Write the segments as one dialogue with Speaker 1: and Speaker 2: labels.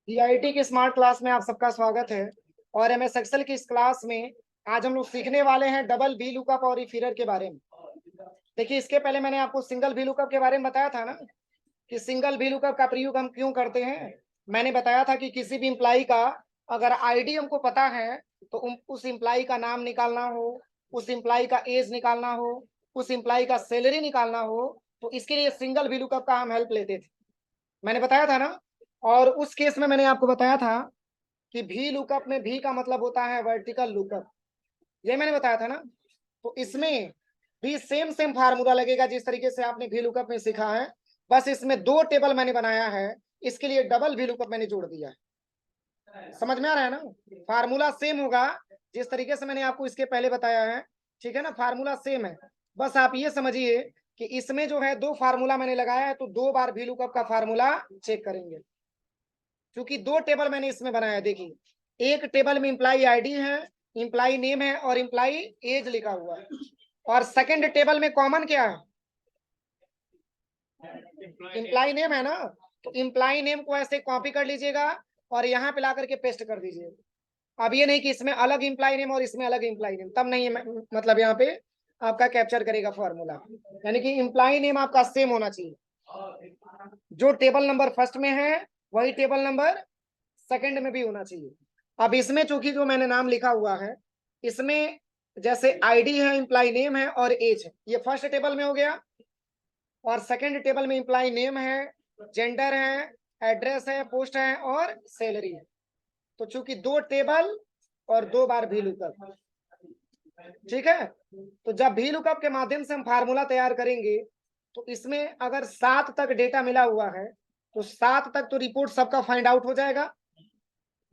Speaker 1: GIT की smart class में आप सबका स्वागत है। और एमएस एक्सेल की इस क्लास में आज हम लोग सीखने वाले हैं डबल वी लुकअप और इफिरर के बारे में। देखिए, इसके पहले मैंने आपको सिंगल वी लुकअप के बारे में बताया था ना, कि सिंगल वी लुकअप का प्रयोग हम क्यों करते हैं। मैंने बताया था कि किसी भी इम्प्लाई का अगर आईडी हमको पता है तो उस इम्प्लाई का नाम निकालना हो, उस इम्प्लाई का एज निकालना हो, उस इम्प्लाई का सैलरी निकालना हो, तो इसके लिए सिंगल वी लुकअप का हम हेल्प लेते थे। मैंने बताया था ना। और उस केस में मैंने आपको बताया था कि भी लुकअप में भी का मतलब होता है वर्टिकल लुकअप, ये मैंने बताया था ना। तो इसमें भी सेम सेम फार्मूला लगेगा जिस तरीके से आपने भी लुकअप में सीखा है। बस इसमें दो टेबल मैंने बनाया है, इसके लिए डबल भी लुकअप मैंने जोड़ दिया है। समझ में आ रहा है ना। फार्मूला सेम होगा जिस तरीके से मैंने आपको इसके पहले बताया है, ठीक है ना। फार्मूला सेम है। बस आप ये समझिए कि इसमें जो है दो फार्मूला मैंने लगाया है, तो दो बार भी लुकअप का फार्मूला चेक करेंगे। क्योंकि दो टेबल मैंने इसमें बनाया, देखिए एक टेबल में इम्प्लाई आईडी है, इम्प्लाई नेम है और इम्प्लाई एज लिखा हुआ है। और सेकंड टेबल में कॉमन क्या है, इम्प्लाई नेम है ना। तो इम्प्लाई नेम को ऐसे कॉपी कर लीजिएगा और यहाँ पे ला करके पेस्ट कर दीजिएगा। अब ये नहीं कि इसमें अलग इम्प्लाई नेम और इसमें अलग इम्प्लाई नेम, तब नहीं मतलब यहाँ पे आपका कैप्चर करेगा फॉर्मूला। यानी कि इम्प्लाई नेम आपका सेम होना चाहिए, जो टेबल नंबर फर्स्ट में है वही टेबल नंबर सेकंड में भी होना चाहिए। अब इसमें चूंकि जो मैंने नाम लिखा हुआ है, इसमें जैसे आईडी है, इम्प्लाई नेम है और एज है, ये फर्स्ट टेबल में हो गया। और सेकंड टेबल में इम्प्लाई नेम है, जेंडर है, एड्रेस है, पोस्ट है और सैलरी है। तो चूंकि दो टेबल और दो बार भी लुकअप, ठीक है। तो जब भी लुकअप के माध्यम से हम फार्मूला तैयार करेंगे, तो इसमें अगर 7 तक डेटा मिला हुआ है तो 7 तक तो रिपोर्ट सबका फाइंड आउट हो जाएगा।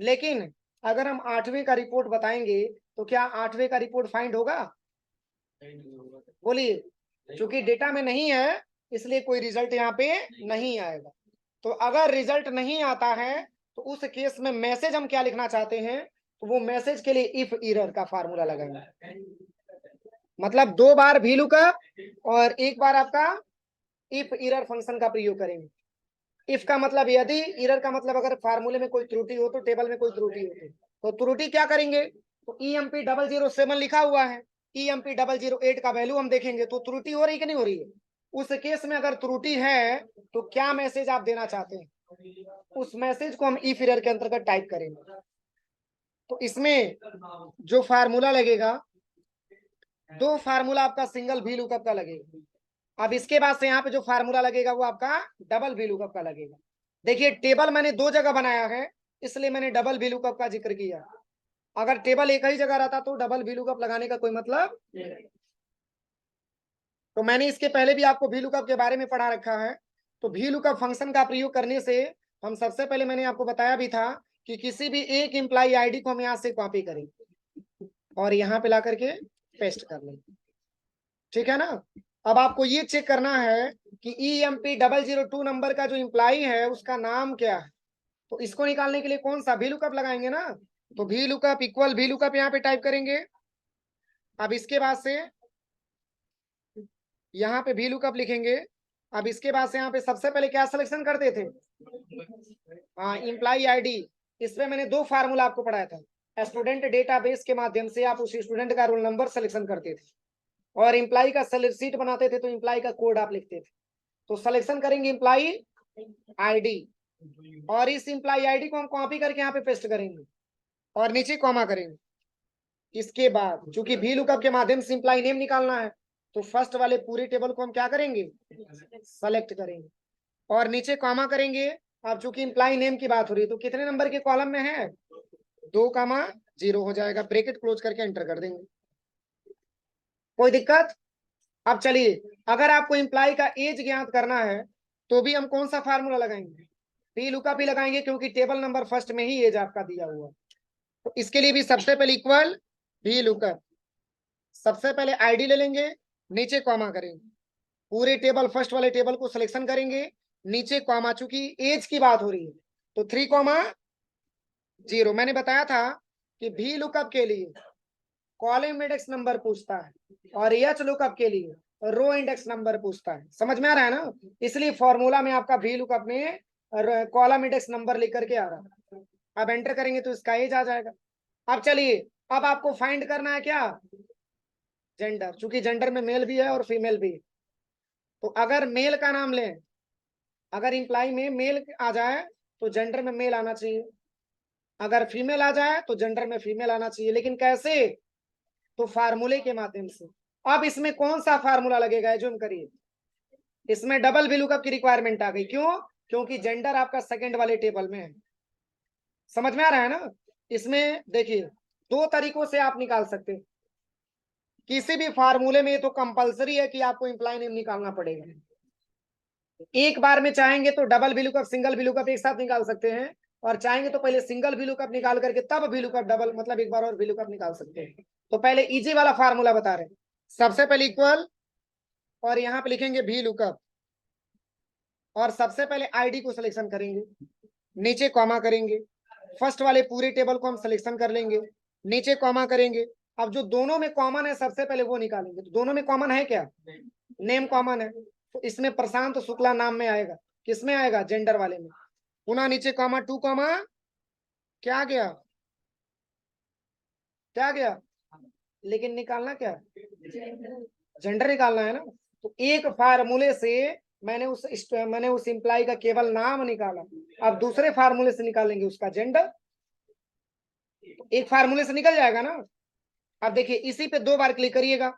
Speaker 1: लेकिन अगर हम 8वें का रिपोर्ट बताएंगे तो क्या 8वें का रिपोर्ट फाइंड होगा, बोलिए। क्योंकि डेटा में नहीं है इसलिए कोई रिजल्ट यहाँ पे नहीं आएगा। तो अगर रिजल्ट नहीं आता है तो उस केस में मैसेज हम क्या लिखना चाहते हैं, तो वो मैसेज के लिए इफ एरर का फार्मूला लगाएंगे। मतलब दो बार भी लुकअप और एक बार आपका इफ एरर फंक्शन का प्रयोग करेंगे। इफ का मतलब यदि, एरर का मतलब अगर फार्मूले में कोई त्रुटि हो, तो टेबल में कोई त्रुटि हो तो त्रुटि क्या करेंगे, तो EMP007 लिखा हुआ है, EMP008 का वैल्यू हम देखेंगे तो त्रुटि हो रही कि नहीं हो रही है। उस केस में अगर त्रुटि है तो क्या मैसेज आप देना चाहते हैं, उस मैसेज को हम इफ एरर के अंतर्गत टाइप करेंगे। तो इसमें जो फार्मूला लगेगा, दो फार्मूला आपका सिंगल भी लुकअप का लगेगा। अब इसके बाद से यहाँ पे जो फार्मूला लगेगा वो आपका डबल भी लुकअप का लगेगा। देखिए टेबल मैंने दो जगह बनाया है, इसलिए मैंने डबल भी लुकअप का जिक्र किया। अगर टेबल एक ही जगह रहता तो डबल भी लुकअप लगाने का कोई मतलब नहीं। तो मैंने इसके पहले भी आपको भी लुकअप के बारे में पढ़ा रखा है। तो भी लुकअप फंक्शन का प्रयोग करने से हम सबसे पहले, मैंने आपको बताया भी था कि किसी भी एक इम्प्लाई आईडी को हम यहाँ से कॉपी करेंगे और यहाँ पे ला करके पेस्ट कर लेंगे, ठीक है ना। अब आपको ये चेक करना है कि EMP002 नंबर का जो इम्प्लाई है उसका नाम क्या है। तो इसको निकालने के लिए कौन सा भी लुकअप लगाएंगे ना, तो भी लुकअप इक्वल भी लुकअप यहाँ पे टाइप करेंगे। अब इसके बाद से यहाँ पे भी लुकअप लिखेंगे। अब इसके बाद से यहाँ पे सबसे पहले क्या सिलेक्शन करते थे, हाँ इम्प्लाई आईडी। इसमें मैंने दो फार्मूला आपको पढ़ाया था, स्टूडेंट डेटाबेस के माध्यम से आप उस स्टूडेंट का रोल नंबर सिलेक्शन करते थे और इम्प्लाई का सैलरी शीट बनाते थे तो इम्प्लाई का कोड आप लिखते थे। तो सिलेक्शन करेंगे इम्प्लाई आईडी और इस इम्प्लाई आईडी को हम कॉपी करके यहाँ पे पेस्ट करेंगे और नीचे कॉमा करेंगे। इसके बाद चूंकि भी लुकअप के माध्यम से इम्प्लाई नेम निकालना है, तो फर्स्ट वाले पूरे टेबल को हम क्या करेंगे, सेलेक्ट करेंगे और नीचे कॉमा करेंगे। अब चूंकि इम्प्लाई नेम की बात हो रही है तो कितने नंबर के कॉलम में है, 2,0 हो जाएगा, ब्रैकेट क्लोज करके एंटर कर देंगे। कोई दिक्कत। अब चलिए, अगर आपको इम्प्लाई का एज ज्ञात करना है तो भी हम कौन सा फार्मूला लगाएंगे, पी लुकअप ही लगाएंगे, क्योंकि टेबल नंबर फर्स्ट में ही एज आपका दिया हुआ। तो इसके लिए भी सबसे पहले इक्वल भी लुकअप, सबसे पहले आईडी ले लेंगे, नीचे कॉमा करेंगे, पूरे टेबल फर्स्ट वाले टेबल को सिलेक्शन करेंगे, नीचे कॉमा, चूंकि एज की बात हो रही है तो 3,0। मैंने बताया था कि भी लुकअप के लिए कॉलम इंडेक्स नंबर पूछता है और एच लुकअप के लिए रो इंडेक्स नंबर पूछता है। समझ में आ रहा है ना। इसलिए फॉर्मूला में आपका भी लुकअप में कॉलम इंडेक्स नंबर लिख करके आ रहा है। अब एंटर करेंगे तो इसका एज आ जाएगा। अब चलिए, अब आपको फाइंड करना है क्या, जेंडर, चूंकि जेंडर में मेल भी है और फीमेल भी है। तो अगर मेल का नाम लें, अगर इंप्लाई में मेल आ जाए तो जेंडर में मेल आना चाहिए, अगर फीमेल आ जाए तो जेंडर में फीमेल आना चाहिए। लेकिन कैसे, तो फार्मूले के माध्यम से। अब इसमें कौन सा फार्मूला लगेगा, जूम करिए। इसमें डबल VLOOKUP की रिक्वायरमेंट आ गई। क्यों, क्योंकि जेंडर आपका सेकंड वाले टेबल में है। समझ में आ रहा है ना। इसमें देखिए, दो तरीकों से आप निकाल सकते हैं। किसी भी फार्मूले में तो कंपलसरी है कि आपको इंप्लाई नेम निकालना पड़ेगा। एक बार में चाहेंगे तो डबल VLOOKUP सिंगल VLOOKUP एक साथ निकाल सकते हैं, और चाहेंगे तो पहले सिंगल VLOOKUP निकाल करके तब VLOOKUP डबल, मतलब एक बार और VLOOKUP निकाल सकते हैं। तो पहले इजी वाला फार्मूला बता रहे हैं। सबसे पहले इक्वल, और यहाँ पे लिखेंगे VLOOKUP, और सबसे पहले आईडी को सिलेक्शन करेंगे, नीचे कॉमा करेंगे, फर्स्ट वाले पूरे टेबल को हम सिलेक्शन कर लेंगे, नीचे कॉमा करेंगे। अब जो दोनों में कॉमन है सबसे पहले वो निकालेंगे। तो दोनों में कॉमन है क्या, नेम कॉमन है, तो इसमें प्रशांत शुक्ला नाम में आएगा। किसमें आएगा, जेंडर वाले में। पुनः नीचे कॉमा, टू कॉमा, क्या गया, क्या गया, लेकिन निकालना क्या, जेंडर निकालना है ना। तो एक फार्मूले से मैंने उस इंप्लाई का केवल नाम निकाला। अब दूसरे फार्मूले से निकालेंगे उसका जेंडर, एक फार्मूले से निकल जाएगा ना। अब देखिए, इसी पे दो बार क्लिक करिएगा।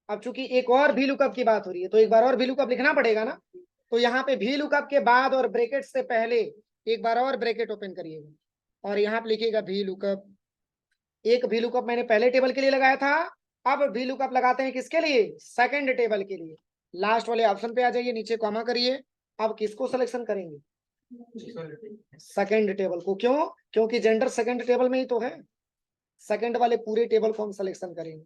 Speaker 1: अब चूंकि एक और VLOOKUP की बात हो रही है तो एक बार और VLOOKUP लिखना पड़ेगा ना। तो यहाँ पे VLOOKUP के बाद और ब्रैकेट से पहले एक बार और ब्रैकेट ओपन करिएगा, और यहाँ पे लिखिएगा VLOOKUP। एक VLOOKUP मैंने पहले टेबल के लिए लगाया था, अब VLOOKUP लगाते हैं किसके लिए, सेकंड टेबल के लिए। लास्ट वाले ऑप्शन पे आ जाइए, नीचे कॉमा करिए। अब किसको सिलेक्शन करेंगे, सेकंड टेबल को। क्यों, क्योंकि जेंडर सेकंड टेबल में ही तो है। सेकंड वाले पूरे टेबल को हम सिलेक्शन करेंगे,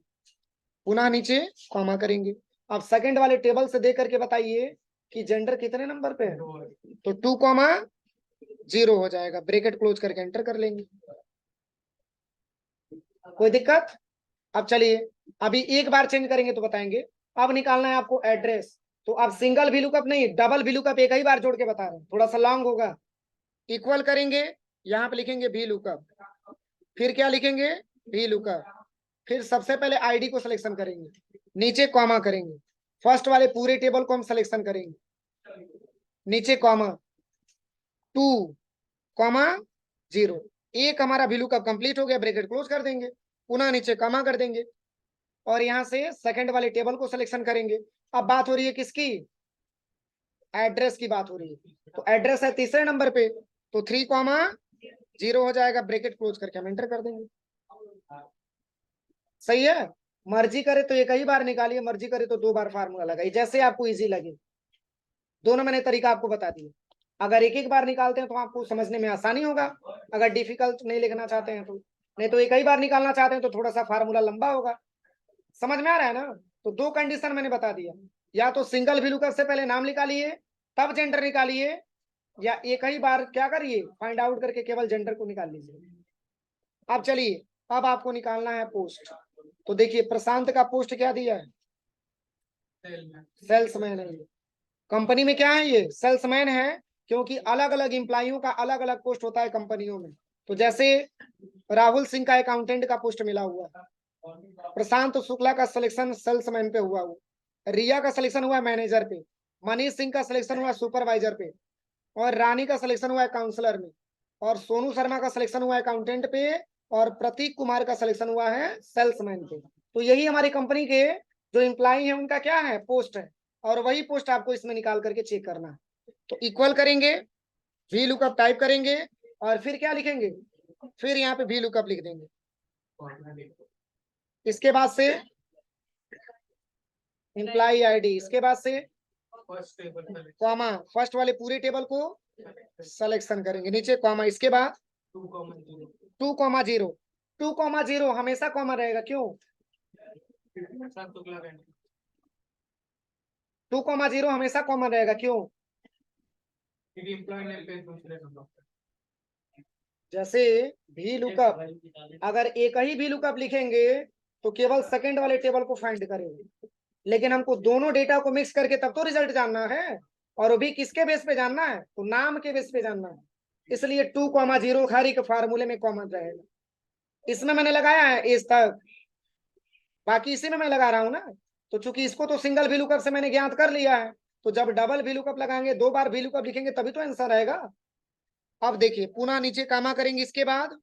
Speaker 1: पुनः नीचे कॉमा करेंगे। अब सेकंड वाले टेबल से देख करके बताइए कि जेंडर कितने नंबर पे है, तो 2,0 हो जाएगा। ब्रैकेट क्लोज करके एंटर कर लेंगे। कोई दिक्कत। अब चलिए, अभी एक बार चेंज करेंगे तो बताएंगे। अब निकालना है आपको एड्रेस। तो अब सिंगल VLOOKUP नहीं, डबल VLOOKUP एक ही बार जोड़ के बता रहे हैं, थोड़ा सा लॉन्ग होगा। इक्वल करेंगे, यहाँ पे लिखेंगे VLOOKUP, फिर क्या लिखेंगे, VLOOKUP, फिर सबसे पहले आईडी को सिलेक्शन करेंगे, नीचे कॉमा करेंगे, फर्स्ट वाले पूरे टेबल को हम सिलेक्शन करेंगे, नीचे कॉमा, 2,0। एक हमारा VLOOKUP कंप्लीट हो गया, ब्रैकेट क्लोज कर देंगे, पुनः नीचे कॉमा कर देंगे, और यहाँ से सेकंड वाले टेबल को सिलेक्शन करेंगे। अब बात हो रही है किसकी, एड्रेस की बात हो रही है। तो एड्रेस है तीसरे नंबर पे, तो 3,0 हो जाएगा, ब्रैकेट क्लोज करके हम एंटर कर देंगे। सही है। मर्जी करे तो एक ही बार निकालिए, मर्जी करे तो दो बार फार्मूला लगाइए, जैसे आपको इजी लगे। दोनों मैंने तरीका आपको बता दिया। अगर एक एक बार निकालते हैं तो आपको समझने में आसानी होगा, अगर डिफिकल्ट नहीं लिखना चाहते हैं तो। नहीं तो एक ही बार निकालना चाहते हैं तो थोड़ा सा फार्मूला लंबा होगा। समझ में आ रहा है ना। तो दो कंडीशन मैंने बता दिया, या तो सिंगल VLOOKUP से पहले नाम निकालिए तब जेंडर निकालिए, या एक ही बार क्या करिए, फाइंड आउट करके केवल जेंडर को निकाल लीजिए। अब चलिए, अब आपको निकालना है पोस्ट। तो देखिए, प्रशांत का पोस्ट क्या दिया है, सेल्समैन है। कंपनी में क्या है, ये सेल्समैन है, क्योंकि अलग अलग इंप्लाइयों का अलग अलग पोस्ट होता है कंपनियों में। तो जैसे राहुल सिंह का अकाउंटेंट का पोस्ट मिला हुआ है, प्रशांत शुक्ला का सिलेक्शन सेल्समैन पे हुआ, रिया का सिलेक्शन हुआ मैनेजर पे, मनीष सिंह का सिलेक्शन हुआ सुपरवाइजर पे, और रानी का सिलेक्शन हुआ है काउंसलर में, और सोनू शर्मा का सिलेक्शन हुआ है अकाउंटेंट पे, और प्रतीक कुमार का सिलेक्शन हुआ है सेल्समैन पे। तो यही हमारी कंपनी के जो एम्प्लॉई है उनका क्या है, पोस्ट है, और वही पोस्ट आपको इसमें निकाल करके चेक करना है। तो इक्वल करेंगे, VLOOKUP टाइप करेंगे, और फिर क्या लिखेंगे, फिर यहाँ पे VLOOKUP लिख देंगे। इसके बाद से एम्प्लॉई आईडी, इसके बाद से कॉमा, फर्स्ट वाले पूरे टेबल को सिलेक्शन करेंगे, नीचे कॉमा, इसके बाद 2,0। 2,0 हमेशा कॉमा रहेगा, क्यों, 2,0 हमेशा कॉमन रहेगा, क्यों, जैसे VLOOKUP, अगर एक ही VLOOKUP लिखेंगे तो केवल सेकंड वाले टेबल को फाइंड करेंगे, लेकिन हमको दोनों डेटा को मिक्स करके तब तो रिजल्ट जानना है। और वो भी किसके बेस पे जानना है, तो नाम के बेस पे जानना है, इसलिए 2,0 हर एक फार्मूले में कॉमन रहेगा। इसमें मैंने लगाया है एज तक, बाकी इसी में मैं लगा रहा हूं ना। तो चूंकि इसको तो सिंगल VLOOKUP से मैंने ज्ञात कर लिया है, तो जब डबल VLOOKUP लगाएंगे, 2 बार VLOOKUP लिखेंगे तभी तो आंसर आएगा। अब देखिए पुनः नीचे कामा करेंगे, इसके बाद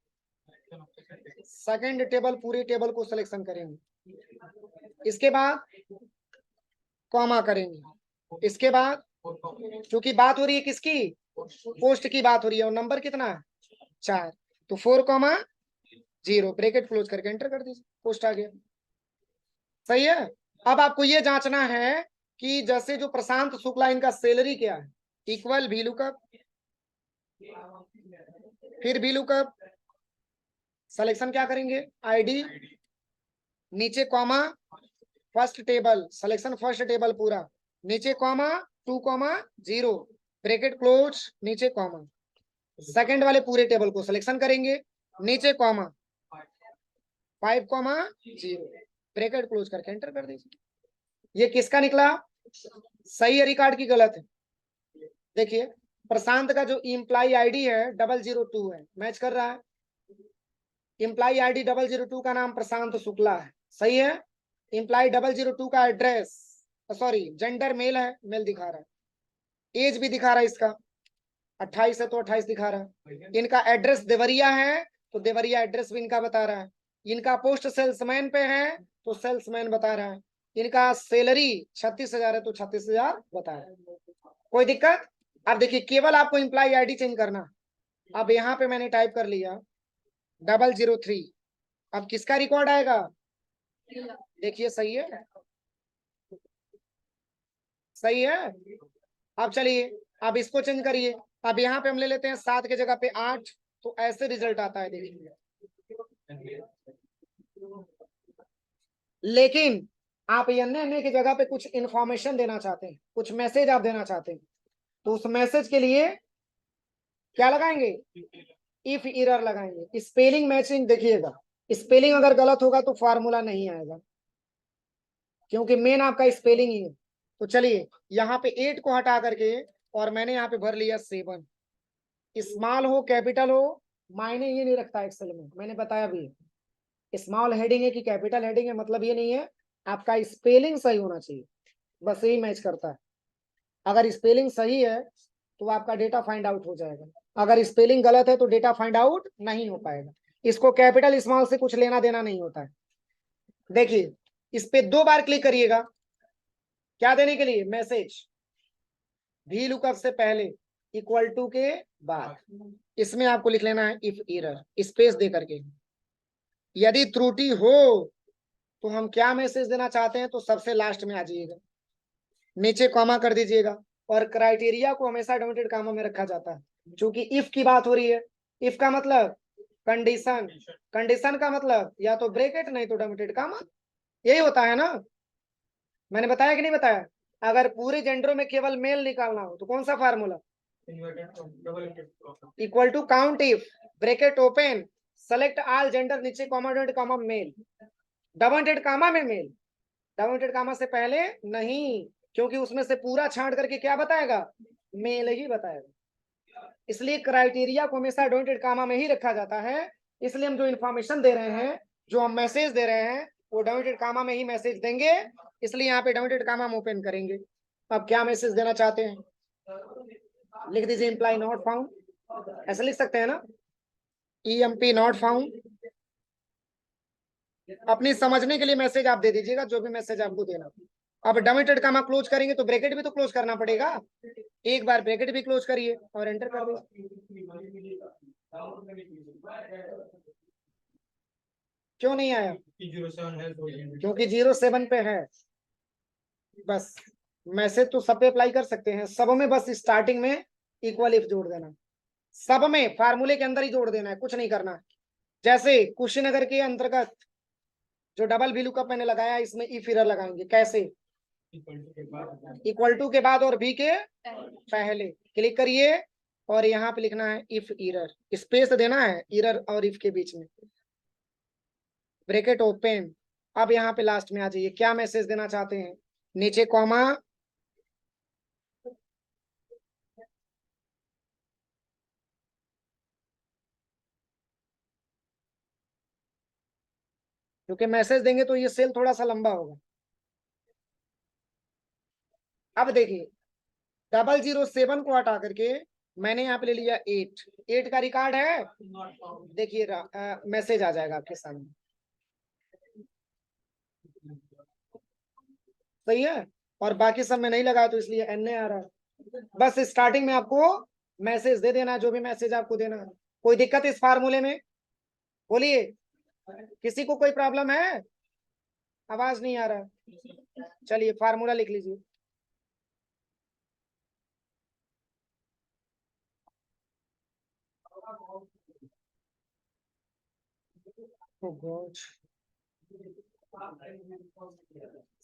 Speaker 1: सेकंड टेबल, पूरे टेबल को सिलेक्शन करेंगे, इसके बाद कॉमा करेंगे, इसके बाद क्योंकि बात हो रही है किसकी, पोस्ट की बात हो रही है, और नंबर कितना है 4, तो 4,0 ब्रैकेट क्लोज करके एंटर कर दीजिए, पोस्ट आ गया। सही है। अब आपको ये जांचना है कि जैसे जो प्रशांत शुक्ला, इनका सैलरी क्या है, इक्वल VLOOKUP, फिर VLOOKUP, सिलेक्शन क्या करेंगे आईडी, नीचे comma, first table, selection first table पूरा, नीचे कॉमा 2,0 ब्रैकेट क्लोज, नीचे कॉमा, सेकंड वाले पूरे टेबल को सिलेक्शन करेंगे, नीचे कॉमा 5,0 ब्रैकेट क्लोज करके एंटर कर दीजिए। ये किसका निकला, सही है, रिकॉर्ड की गलत है। देखिए प्रशांत का जो इम्प्लाई आईडी है 002 है, मैच कर रहा है, इम्प्लाई आईडी 002 का नाम प्रशांत शुक्ला है, सही है। इम्प्लाई 002 का एड्रेस, सॉरी जेंडर मेल है, मेल दिखा रहा है, एज भी दिखा रहा है, इसका 28 है तो 28 दिखा रहा है, इनका एड्रेस देवरिया है तो देवरिया एड्रेस भी इनका बता रहा है, इनका पोस्ट सेल्समैन पे है तो सेल्समैन बता रहा है, इनका सैलरी 36,000 है तो 36,000 बता रहा है। कोई दिक्कत। अब देखिए केवल आपको इम्प्लाई आईडी चेंज करना। अब यहाँ पे मैंने टाइप कर लिया 003, अब किसका रिकॉर्ड आएगा, देखिए सही है, सही है। अब चलिए अब इसको चेंज करिए, अब यहाँ पे हम ले लेते हैं 7 के जगह पे 8, तो ऐसे रिजल्ट आता है देखिए। लेकिन आप अन्य की जगह पे कुछ इंफॉर्मेशन देना चाहते हैं, कुछ मैसेज आप देना चाहते हैं, तो उस मैसेज के लिए क्या लगाएंगे, इफ एरर लगाएंगे, स्पेलिंग मैचिंग देखिएगा, स्पेलिंग अगर गलत होगा तो फार्मूला नहीं आएगा, क्योंकि मेन आपका स्पेलिंग ही है। तो चलिए यहाँ पे 8 को हटा करके और मैंने यहाँ पे भर लिया 7, स्मॉल हो कैपिटल हो मायने ये नहीं रखता एक्सेल में, मैंने बताया भी, स्मॉल हेडिंग है कि कैपिटल हेडिंग है मतलब ये नहीं है, आपका स्पेलिंग सही होना चाहिए, बस यही मैच करता है। अगर स्पेलिंग सही है तो आपका डेटा फाइंड आउट हो जाएगा, अगर स्पेलिंग गलत है तो डेटा फाइंड आउट नहीं हो पाएगा। इसको कैपिटल स्मॉल से कुछ लेना देना नहीं होता है। देखिए इस पे 2 बार क्लिक करिएगा, क्या देने के लिए, मैसेज, VLOOKUP से पहले, इक्वल टू के बाद, इसमें आपको लिख लेना है इफ एरर, स्पेस दे करके, यदि त्रुटि हो तो हम क्या मैसेज देना चाहते हैं तो सबसे लास्ट में आ जाइएगा, नीचे कॉमा कर दीजिएगा, और क्राइटेरिया को हमेशा डॉटेड कॉमा में रखा जाता है, क्योंकि इफ की बात हो रही है, इफ का मतलब कंडीशन, कंडीशन का मतलब या तो ब्रैकेट नहीं तो डॉटेड कॉमा, यही होता है ना, मैंने बताया कि नहीं बताया। अगर पूरे जेंडरों में केवल मेल निकालना हो तो कौन सा formula, equal to count if, bracket open, select all gender, नीचे comma dotted comma male, dotted comma में मेल, डॉटेड कॉमा से पहले नहीं, क्योंकि उसमें से पूरा छांट करके क्या बताएगा, मेल ही बताएगा। इसलिए क्राइटेरिया को हमेशा डॉटेड कॉमा में ही रखा जाता है, इसलिए हम जो इंफॉर्मेशन दे रहे हैं, जो हम मैसेज दे रहे हैं, वो डॉटेड कॉमा में ही मैसेज देंगे, इसलिए यहाँ पे डॉटेड कॉमा हम ओपन करेंगे। अब क्या मैसेज देना चाहते हैं, लिख दीजिए इम्प्लाई नॉट फाउंड, ऐसा लिख सकते हैं ना, EMP नॉट फाउंड, अपनी समझने के लिए मैसेज आप दे दीजिएगा, जो भी मैसेज आपको देना। अब डॉटेड कॉमा क्लोज करेंगे तो ब्रैकेट भी तो क्लोज करना पड़ेगा, एक बार ब्रैकेट भी क्लोज करिए और एंटर कर दीजिए। क्यों नहीं आया, क्योंकि 07 पे है, बस मैसेज तो सब पे अप्लाई कर सकते हैं, सब में बस स्टार्टिंग में इक्वल इफ जोड़ देना, सब में फार्मूले के अंदर ही जोड़ देना है, कुछ नहीं करना। जैसे कुशीनगर के अंतर्गत जो डबल VLOOKUP मैंने लगाया, इसमें इफ एरर लगाएंगे, कैसे, इक्वल टू के बाद और भी के पहले क्लिक करिए, और यहाँ पे लिखना है इफ एरर, स्पेस देना है एरर और इफ के बीच में, ब्रैकेट ओपन। अब यहाँ पे लास्ट में आ जाइए, क्या मैसेज देना चाहते हैं, नीचे कॉमा क्योंकि मैसेज देंगे तो ये सेल थोड़ा सा लंबा होगा। अब देखिए 007 को हटा करके मैंने यहाँ पे ले लिया 8 का रिकॉर्ड है। देखिए मैसेज आ जाएगा आपके सामने, सही है। और बाकी सब में नहीं लगा तो इसलिए एन ए आ रहा है। बस स्टार्टिंग में आपको मैसेज दे देना, जो भी मैसेज आपको देना है। कोई दिक्कत इस फार्मूले में? बोलिए, किसी को कोई प्रॉब्लम है? आवाज नहीं आ रहा। चलिए फार्मूला लिख लीजिए।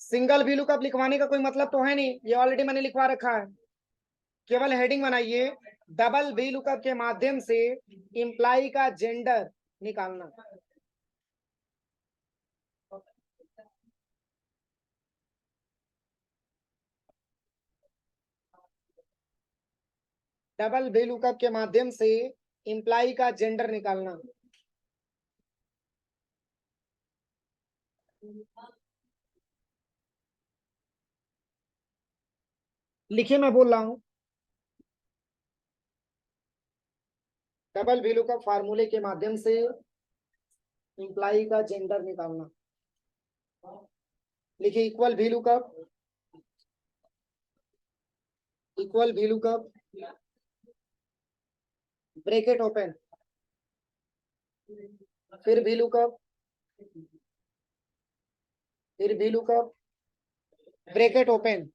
Speaker 1: सिंगल वी लुकअप लिखवाने का कोई मतलब तो है नहीं, ये ऑलरेडी मैंने लिखवा रखा है। केवल हेडिंग बनाइए, डबल वी लुकअप के माध्यम से इंप्लाई का जेंडर निकालना। डबल वी लुकअप के माध्यम से इंप्लाई का जेंडर निकालना। लिखिए, मैं बोल रहा हूं। डबल वी लुकअप फार्मूले के माध्यम से इंप्लाई का जेंडर निकालना। लिखिए equal V lookup, equal V lookup bracket open, फिर वी लुकअप, फिर वी लुकअप ब्रैकेट ओपन,